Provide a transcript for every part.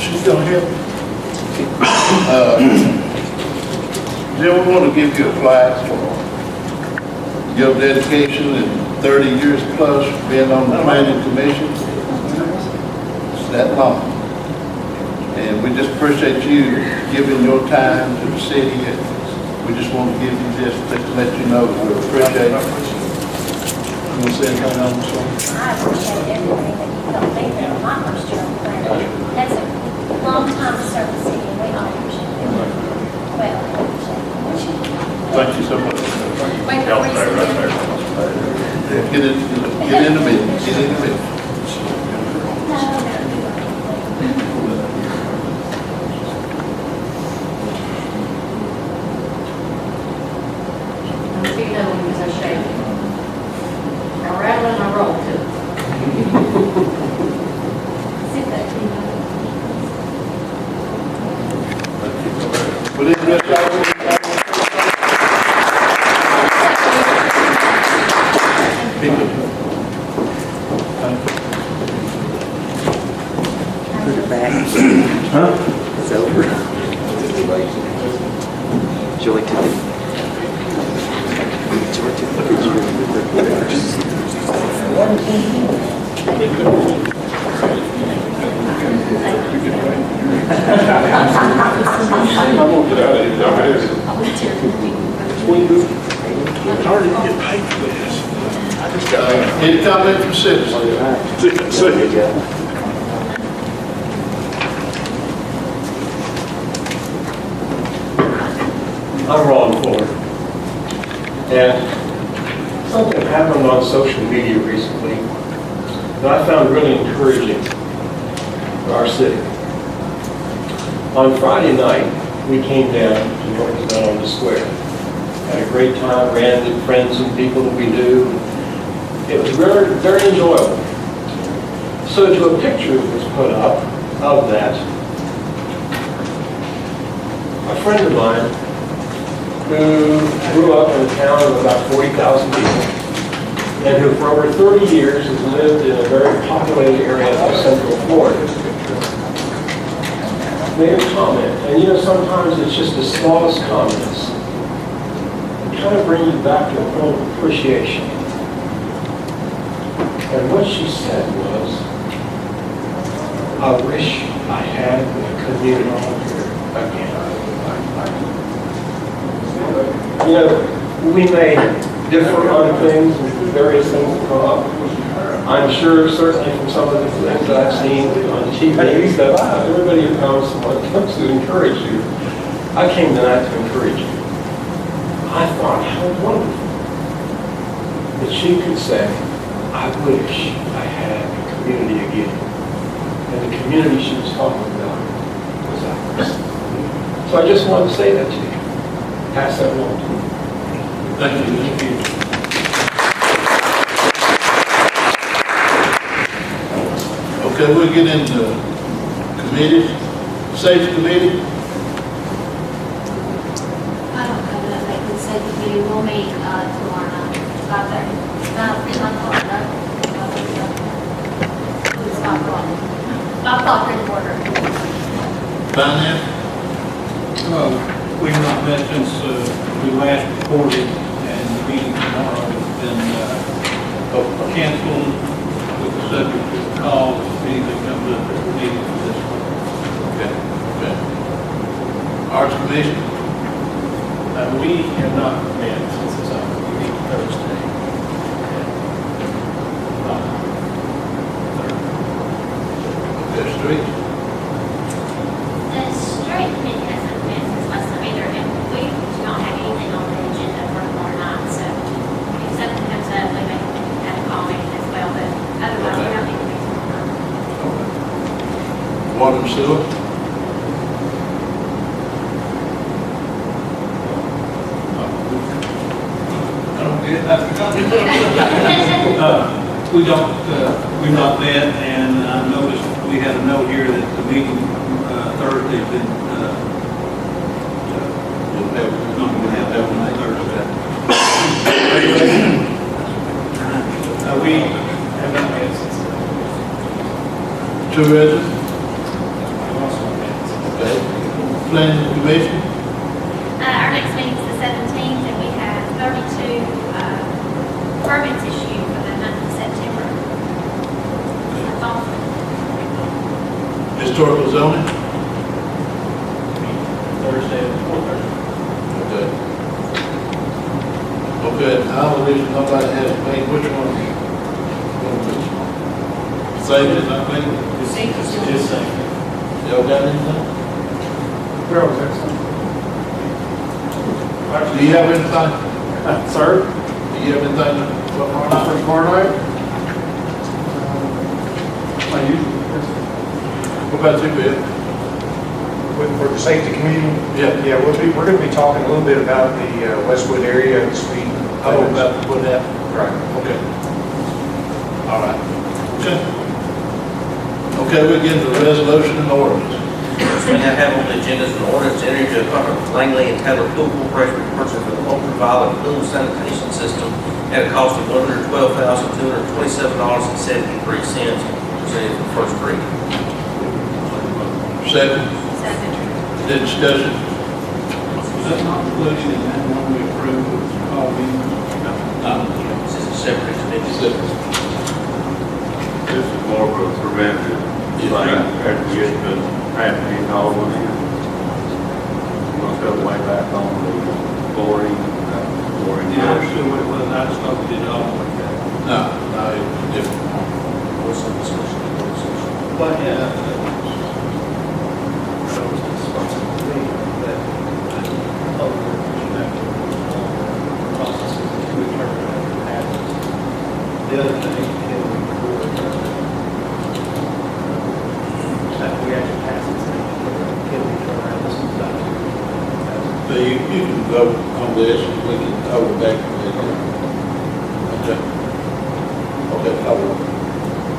She's gonna help. Jim, we want to give you a plaque for your dedication and 30 years plus being on the planning commission. It's that long. And we just appreciate you giving your time to the city. We just want to give you this to let you know that we appreciate it. You want to say anything on this one? I appreciate everything that you helped me through my first year on the planet. That's a long time to serve the city, and we all appreciate it. Well, Thank you so much. wait for Get in the meeting. Get in the meeting. You know, when he was shaking. I rattle and I roll too. But it's just Put it back. Huh? It's over. Joy took it. Joy took the picture I'm gonna get out of here, it's hard to get paid for this. any comment from citizens? I'm Ron Fuller. And something happened on social media recently that I found really encouraging for our city. On Friday night, we came down to what was done on the square. Had a great time, ran into friends and people that we knew. It was very, very enjoyable. So to a picture was put up of that. A friend of mine who grew up in a town of about 40,000 people and who for over 30 years has lived in a very populated area of Central Florida, made a comment. And you know, sometimes it's just the smallest comments that kind of bring you back to a point of appreciation. And what she said was, I wish I had the community here again. You know, we may differ on things, various things that come up. I'm sure, certainly from some of the things that I've seen on TV, that everybody who comes to encourage you. I came tonight to encourage you. I thought, how wonderful that she could say, I wish I had a community again. And the community she was talking about was ours. So I just wanted to say that to you. Pass that along to you. Thank you. Okay, we'll get into committee, safety committee. I don't have nothing to say to you. We'll meet tomorrow night, 5:30. Not o'clock, no. It's 5 o'clock. 5 o'clock in the order. Finance. We've not met since we last reported, and the meeting tomorrow has been canceled with the subject of calls, anything comes up at the meeting for this one. Okay, okay. Arts Commission. We have not met since it's on meeting Thursday. Okay, streets. water and sewer. I don't get it. We don't, we've not met, and I noticed we had a note here that the meeting Thursday has been, not going to have one Thursday. We have not met since. Two residents, We also met since. okay. Planning commission, Our next meeting is the 17th, and we have 32 permits issued for the month of September. That's all. historical zoning, Thursday at 4:30. okay. Okay, now the reason nobody has made, which one? Same as I think, Just saying. y'all got anything? Where was that? Do you have anything? Sir? Do you have anything? For tomorrow night? I usually, What about you, Bill? For the safety committee? Yeah. Yeah, we're going to be talking a little bit about the Westwood area and speed. Oh, about to put that, Right. okay. All right. Okay. Okay, we get to the resolution and ordinance. We now have on the agenda is an ordinance to enter into a contract with Langley and Taylor Pool Corporation for purchase of the ultraviolet pool sanitation system at a cost of $112,227.73, presented for first reading. Second, Second. the discussion. Was that not included in that one we approved with all the? This is a separate expenditure. Second. This is more of a preventive thing, after we get the happening all of it. We'll go way back on the boring, Yeah, I understood what it was, I just thought we did it all like that. No, no, it's different. What's the discussion? But, yeah. That was discussed with me, that other, processes to determine what happens. The other thing, can we record, that we actually pass this thing, can we turn around this and stuff? So you can vote on this, and we can over back to it. Okay. Okay, I will.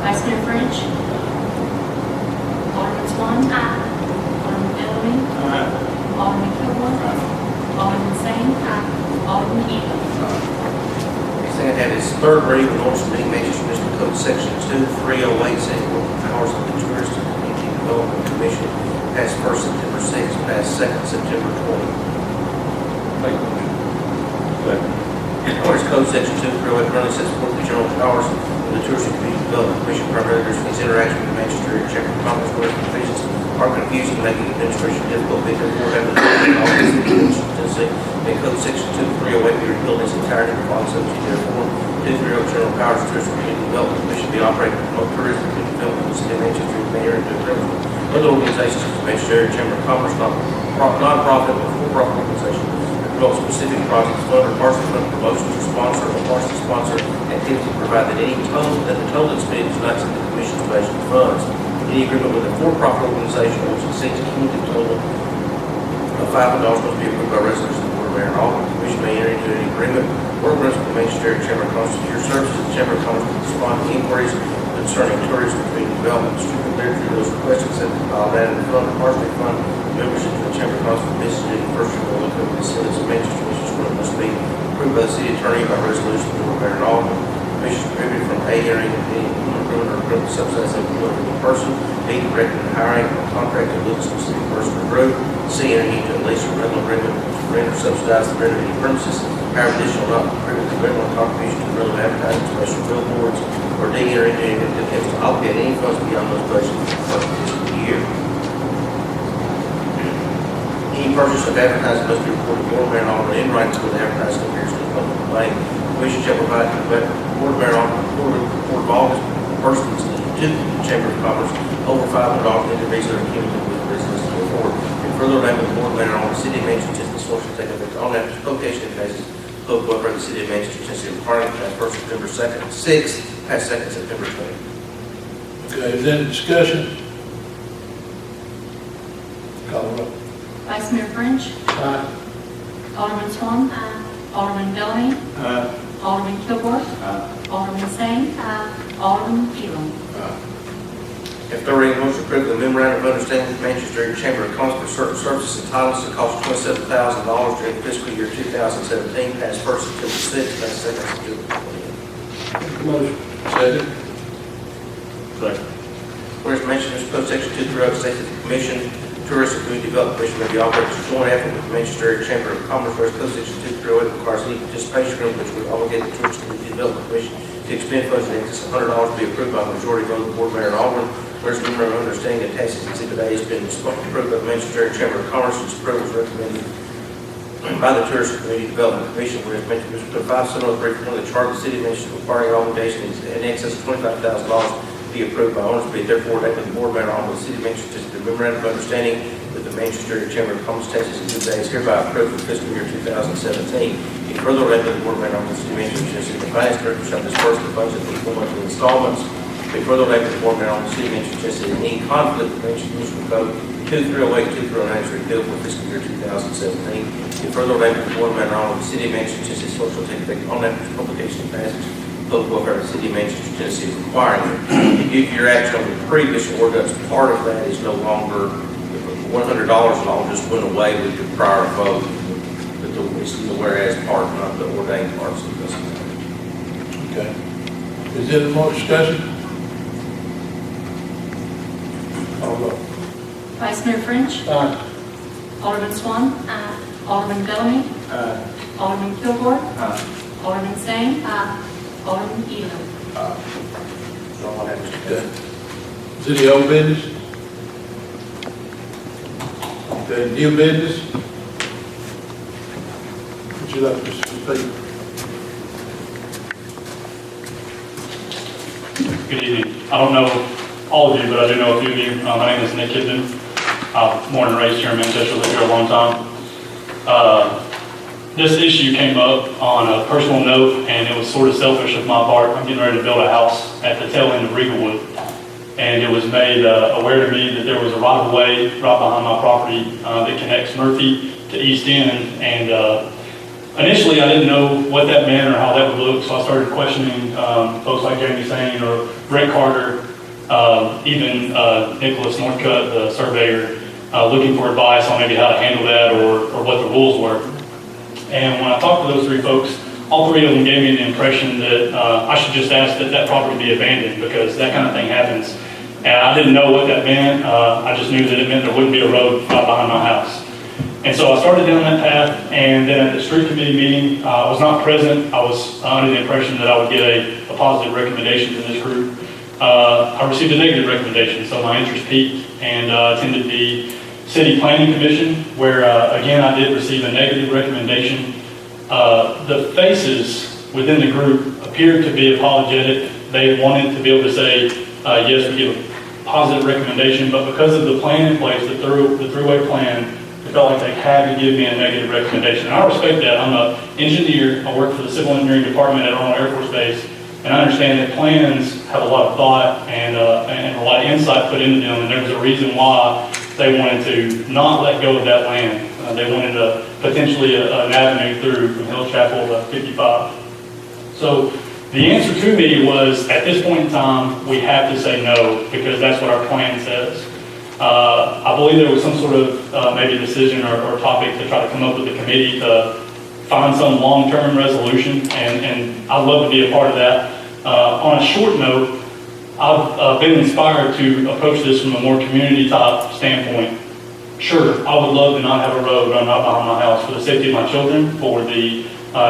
Vice Mayor French. Alderman Swan. Alderman Bellamy. Alderman Kilgore. Alderman Sane. Alderman Edel. Next thing I have is third reading of ordinance amending Manchester Municipal Code Section 2308, setting forth the powers of the Tourist and Community Development Commission, passed first September 6th, passed second September 20th. Ordinance Code Section 2308 currently sets forth the general powers of the Tourist and Community Development Commission, primarily addressing its interaction with the Manchester area Chamber of Commerce, where its provisions are confusing, making administration difficult, being therefore have the office of the Tennessee, and Code Section 2308 be repealed in its entirety, and upon subject therefore, 230 general powers of Tourist and Community Development Commission be operated to promote tourism and community development in the city of Manchester and mayor and to agreement with other organizations of the Manchester area Chamber of Commerce, non-profit or for-profit organization. Promote specific projects fund or partially fund promotions to sponsor or partially sponsor activity, provide that the total expense does not exceed the commission's available funds. Any agreement with a for-profit organization which exceeds a cumulative total of $500 must be approved by resolution of the Board of Mayor and Alderman. The commission may enter into any agreement or agreement with the Manchester area Chamber of Commerce to secure services. The Chamber of Commerce will respond to inquiries concerning tourism and community development. Distribute literature to those requesting accepted by all that and fund or partially fund membership to the Chamber of Commerce for business in the first year will include the facilities of Manchester Commission must be approved by the city attorney by resolution of the Board of Mayor and Alderman. The commission is prohibited from A, entering into any agreement or agreement with subsidized employment of any person, B, directing the hiring or contracting with a specific person or group, C, entering into a lease or rental agreement to rent or subsidize the rent of any premises, hire additional not prohibited the rental or contribution to rental advertising, special billboards, or D, enter into any attempts to allocate any funds beyond those budgeted for the first fiscal year. Any purchase of advertising must be reported to the Board of Mayor and Alderman in writing before the advertising appears in the public domain. The commission shall provide to the Board of Mayor and Alderman a report of all persons to the Chamber of Commerce over $500 interviews that are cumulative with business to go forward. And further, the Board of Mayor and Alderman, City of Manchester, Tennessee, shall take effect on that publication in cases public book record, the City of Manchester, Tennessee, requiring that first September 6th, past second September 20th. Okay, is there any discussion? Call roll. Vice Mayor French. Alderman Swan. Alderman Bellamy. Alderman Kilgore. Alderman Sane. Alderman Elam. If there were any motion to approve the memorandum of understanding with Manchester Area Chamber of Commerce for certain services and titles to cost $27,000 during fiscal year 2017, passed first September 6th, passed second September 20th. Motion. Second. Second. Whereas mentioned in code section 230 states that the Commission, Tourism and Community Development Commission may be operated as a joint effort with the Manchester Area Chamber of Commerce, whereas code section 230 requires any participation agreement which would obligate the Tourism and Community Development Commission to expend funds in excess of $100 to be approved by the majority vote of the Board, Mayor, and Alderman. Whereas the memorandum of understanding attached to Exhibit A has been approved by the Manchester Area Chamber of Commerce, its approval is recommended by the Tourism and Community Development Commission, whereas mentioned Mr. 573 from the Charter of the City of Manchester requiring an obligation in excess of $25,000 to be approved by owners, be it therefore ordained by the Board, Mayor, and Alderman of the City of Manchester, the memorandum of understanding with the Manchester Area Chamber of Commerce, Texas, and Exhibit A is hereby approved for fiscal year 2017. In further ordained by the Board, Mayor, and Alderman of the City of Manchester, Tennessee, the Finance Director shall disperse the funds in equal monthly installments. Be further ordained by the Board, Mayor, and Alderman of the City of Manchester, Tennessee, in any conflict with Manchester Municipal Code 2308, 2309 is repealed for fiscal year 2017. Be further ordained by the Board, Mayor, and Alderman of the City of Manchester, Tennessee, social will take effect on that publication and passage. Public welfare of the City of Manchester, Tennessee is requiring it. Due to your action on the previous ordinance, part of that is no longer $100 and all just went away with your prior vote. But it's the whereas part, not the ordained parts of this. Okay. Is there any more discussion? Call roll. Vice Mayor French. Alderman Swan. Alderman Bellamy. Alderman Kilgore. Alderman Sane. Alderman Elam. That's all I have, Mr. Okay. Is there any old business? Okay, new business? Would you like to speak? Good evening. I don't know all of you, but I do know a few of you. My name is Nick Kidman. Born and raised here in Manchester, lived here a long time. This issue came up on a personal note, and it was sort of selfish of my part. I'm getting ready to build a house at the tail end of Regalwood, and it was made aware to me that there was a right-of-way right behind my property that connects Murphy to East End, and initially I didn't know what that meant or how that would look, so I started questioning folks like Jamie Sane or Brett Carter, even Nicholas Northcutt, the surveyor, looking for advice on maybe how to handle that or what the rules were. And when I talked to those three folks, all three of them gave me the impression that I should just ask that that property be abandoned because that kind of thing happens. And I didn't know what that meant. I just knew that it meant there wouldn't be a road right behind my house. And so I started down that path, and then at the street committee meeting, I was not present. I was under the impression that I would get a positive recommendation from this group. I received a negative recommendation, so my interest peaked, and attended the City Planning Commission, where again I did receive a negative recommendation. The faces within the group appeared to be apologetic. They wanted to be able to say, yes, we give a positive recommendation, but because of the plan in place, the throughway plan, they felt like they had to give me a negative recommendation. And I respect that. I'm an engineer. I work for the Civil Engineering Department at Arnold Air Force Base, and I understand that plans have a lot of thought and a lot of insight put into them, and there was a reason why they wanted to not let go of that land. They wanted potentially an avenue through from Hill Chapel to 55. So the answer to me was, at this point in time, we have to say no, because that's what our plan says. I believe there was some sort of maybe decision or topic to try to come up with a committee to find some long-term resolution, and I'd love to be a part of that. On a short note, I've been inspired to approach this from a more community-type standpoint. Sure, I would love to not have a road run right behind my house for the safety of my children, for the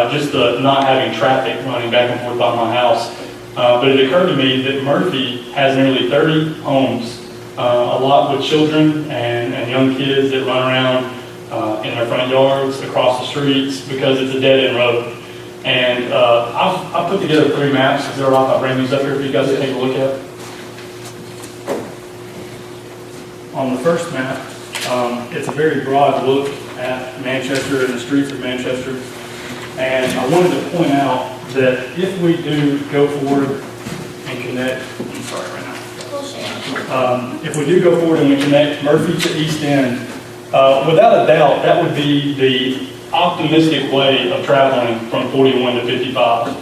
just the not having traffic running back and forth by my house. But it occurred to me that Murphy has nearly 30 homes, a lot with children and young kids that run around in their front yards, across the streets, because it's a dead-end road. And I've put together 3 maps. Is it all right if I bring these up here for you guys to take a look at? On the first map, it's a very broad look at Manchester and the streets of Manchester. And I wanted to point out that if we do go forward and connect, I'm sorry right now. We'll share. If we do go forward and we connect Murphy to East End, Without a doubt, that would be the optimistic way of traveling from 41 to 55.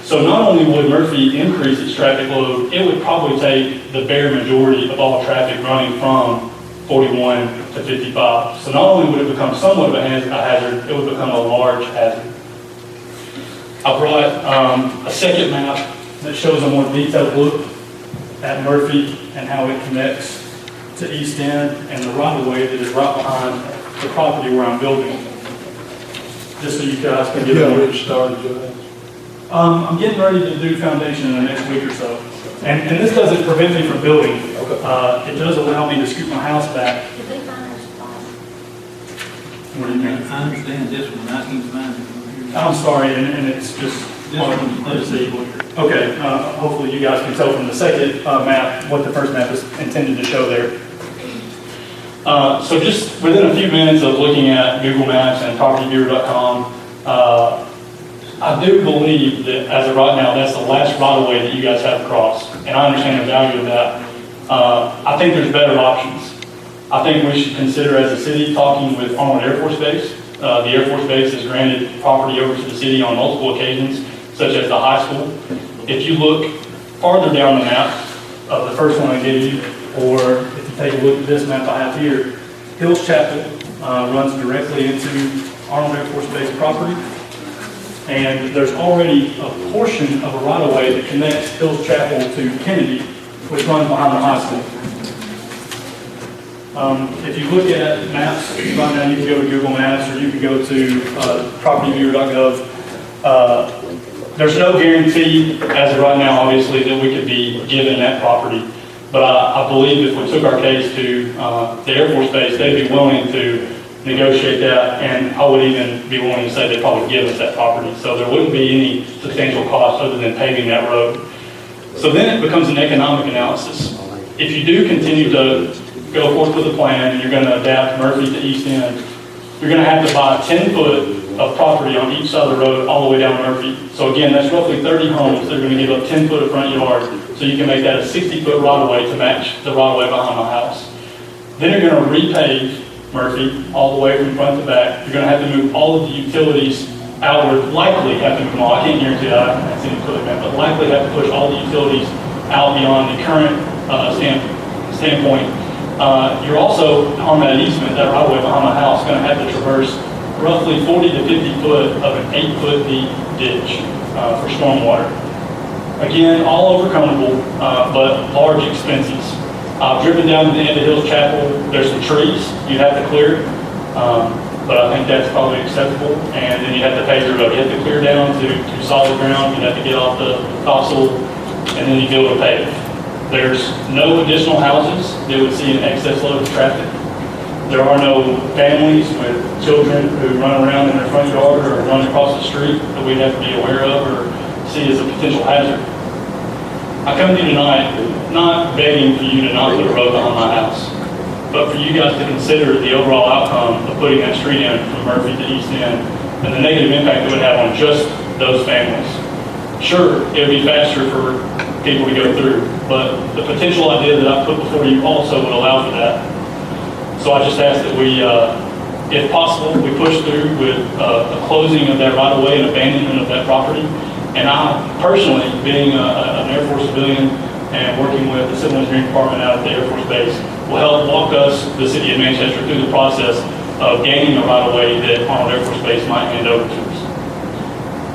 So not only would Murphy increase its traffic load, it would probably take the bare majority of all traffic running from 41 to 55. So not only would it become somewhat of a hazard, it would become a large hazard. I brought a second map that shows a more detailed look at Murphy and how it connects to East End and the right-of-way that is right behind the property where I'm building. Just so you guys can get a more. I'm getting ready to do foundation in the next week or so. And this doesn't prevent me from building. It does allow me to scoot my house back. Did they find our spot? What do you mean? I understand this one, I can't find it. I'm sorry, and it's just hard to see. Okay, hopefully you guys can tell from the second map what the first map is intended to show there. So just within a few minutes of looking at Google Maps and propertyviewer.com, I do believe that as of right now, that's the last right-of-way that you guys have to cross, and I understand the value of that. I think there's better options. I think we should consider as a city talking with Arnold Air Force Base. The Air Force Base has granted property over to the city on multiple occasions, such as the high school. If you look farther down the map of the first one I gave you, or if you take a look at this map I have here, Hills Chapel runs directly into Arnold Air Force Base property. And there's already a portion of a right-of-way that connects Hills Chapel to Kennedy, which runs behind the high school. If you look at maps, right now you can go to Google Maps or you can go to propertyviewer.gov. There's no guarantee as of right now, obviously, that we could be given that property. But I believe if we took our case to the Air Force Base, they'd be willing to negotiate that, and I would even be willing to say they'd probably give us that property. So there wouldn't be any substantial cost other than paving that road. So then it becomes an economic analysis. If you do continue to go forth with a plan and you're going to adapt Murphy to East End, you're going to have to buy 10 foot of property on each side of the road all the way down Murphy. So again, that's roughly 30 homes that are going to give up 10 foot of front yard, so you can make that a 60 foot right of way to match the right of way behind my house. Then you're going to repave Murphy all the way from front to back. You're going to have to move all of the utilities outward, likely have to move them all. I can't guarantee that, I haven't seen it clearly, but likely have to push all the utilities out beyond the current standpoint. You're also, on that easement, that right of way behind my house, going to have to traverse roughly 40 to 50 foot of an 8 foot deep ditch for stormwater. Again, all overcomable, but large expenses. I've driven down to the end of Hills Chapel. There's some trees you'd have to clear, but I think that's probably acceptable. And then you have to pave your road. You have to clear down to solid ground. You have to get off the topsoil, and then you be able to pave. There's no additional houses that would see an excess load of traffic. There are no families with children who run around in their front yard or run across the street that we'd have to be aware of or see as a potential hazard. I come to you tonight not begging for you to not put a road behind my house, but for you guys to consider the overall outcome of putting that street in from Murphy to East End and the negative impact it would have on just those families. Sure, it would be faster for people to go through, but the potential idea that I put before you also would allow for that. So I just ask that we, if possible, we push through with a closing of that right of way and abandonment of that property. And I personally, being an Air Force civilian and working with the Civil Engineering Department out at the Air Force Base, will help walk us, the city of Manchester, through the process of gaining a right of way that Arnold Air Force Base might hand over to us.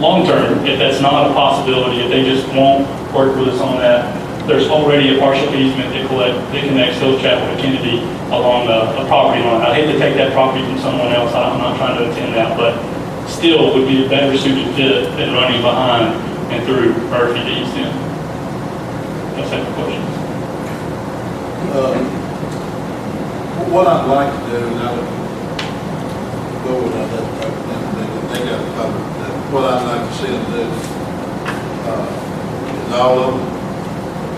Long term, if that's not a possibility, if they just won't work with us on that, there's already a partial easement that connects Hills Chapel to Kennedy along a property line. I hate to take that property from someone else. I'm not trying to attend that, but still would be a better suited fit than running behind and through Murphy to East End. That's the question. What I'd like to do, and I would go with that, they got it covered. What I'd like to see them do is all of them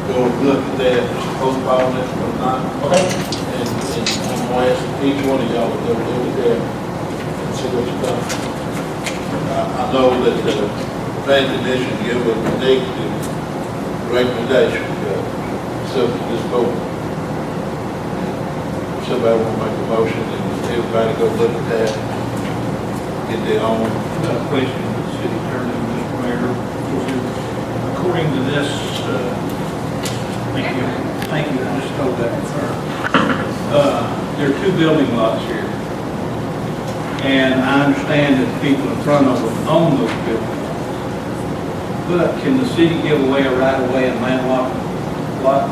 go and look at that, just postpone this for tonight. Okay. And I'm going to ask each one of y'all to go look at that and see what you've done. I know that the planning commission give a negative recommendation to this board. Somebody want to make a motion and everybody go look at that, get their own. Question to the city attorney, Mr. Mayor. According to this, thank you, I just told that there are two building lots here. And I understand that the people in front of them own those buildings. But can the city give away a right-of-way and landlocked lot?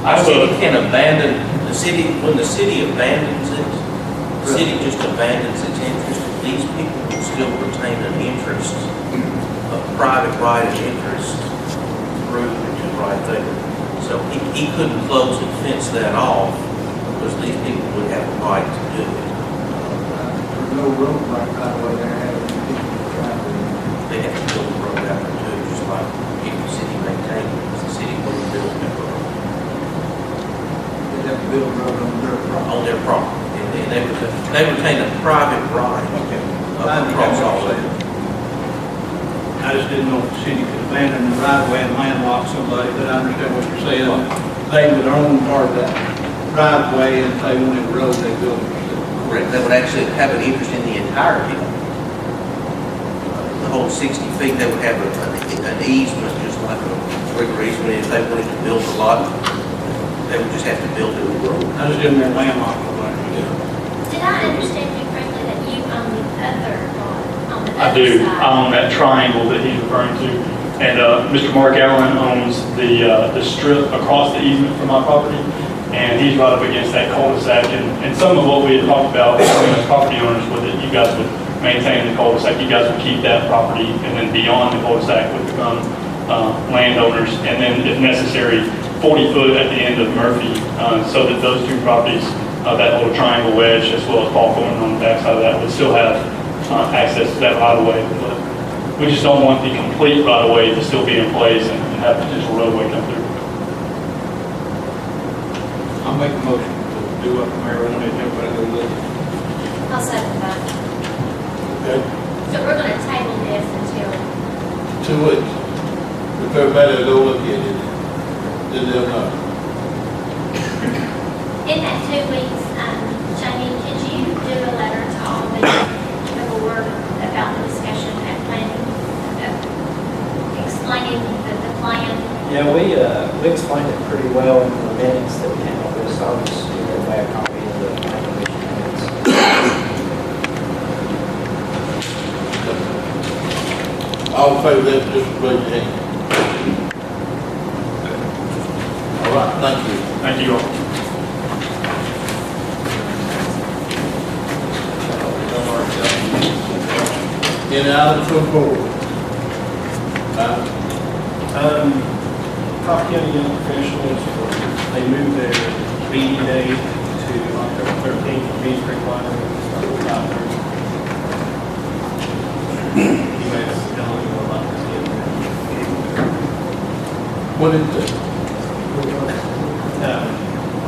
The city can abandon, when the city abandons it, the city just abandons its interest. These people will still retain an interest, a private right of interest through, which is right there. So he couldn't close and fence that off because these people would have a right to do it. There's no road right away there. They have to build a road out there too, just like if the city maintained it, the city would build that road. They have to build a road on their property. On their property. And they retain a private right across all of it. I just didn't know if the city could abandon the right of way and landlock somebody, but I understand what you're saying. They would own part of that right of way, and if they wanted a road, they build it. Correct. They would actually have an interest in the entirety of it. The whole 60 feet, they would have an easement, just like a regular easement. If they wanted to build a lot, they would just have to build a road. I just didn't know landlocked somebody. Did I understand you correctly that you own the other lot on the I other do. side? I own that triangle that he's referring to. And Mr. Mark Allen owns the strip across the easement from my property. And he's right up against that cul-de-sac. And some of what we had talked about as property owners was that you guys would maintain the cul-de-sac. You guys would keep that property, and then beyond the cul-de-sac would become landowners. And then if necessary, 40 foot at the end of Murphy, so that those two properties, that little triangle wedge, as well as Paul Thornton on the backside of that, would still have access to that right-of-way. But we just don't want the complete right-of-way to still be in place and have potential roadway come through. I'll make a motion to do what the mayor wanted, everybody go look. I'll second that. Okay, So we're going to table this until, 2 weeks. If everybody will go look at it, then they'll know. in that 2 weeks, Jamie, could you do a letter to all the board about the discussion at planning, explaining the plan? Yeah, we explained it pretty well in the minutes that we handled this. I'll just give everybody a copy of the commission minutes. All in favor of that, just raise your hand. All right, thank you. Thank you all. Any items from the board? Cobb County Young Professionals, they moved their meeting day to October 13th for Beach Creek Winery. You may have done a lot of What is that?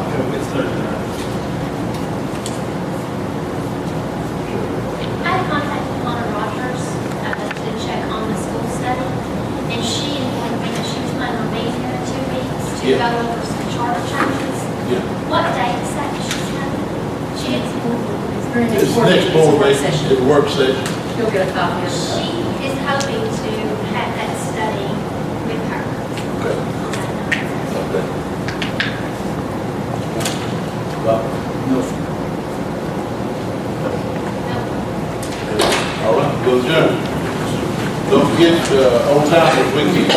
October, it's Thursday night. I contacted Lana Rogers to check on the school study, and she informed me that she was planning on being here in 2 weeks to Yeah. go over some charter changes. Yeah. What date is that she's having? She didn't. It's the next board meeting, it's a work session. You'll get a copy of it. She is hoping to have that study with her. Okay. on that night. Okay. No, sir. All right, we'll adjourn. Don't forget, Old Timers Weekend.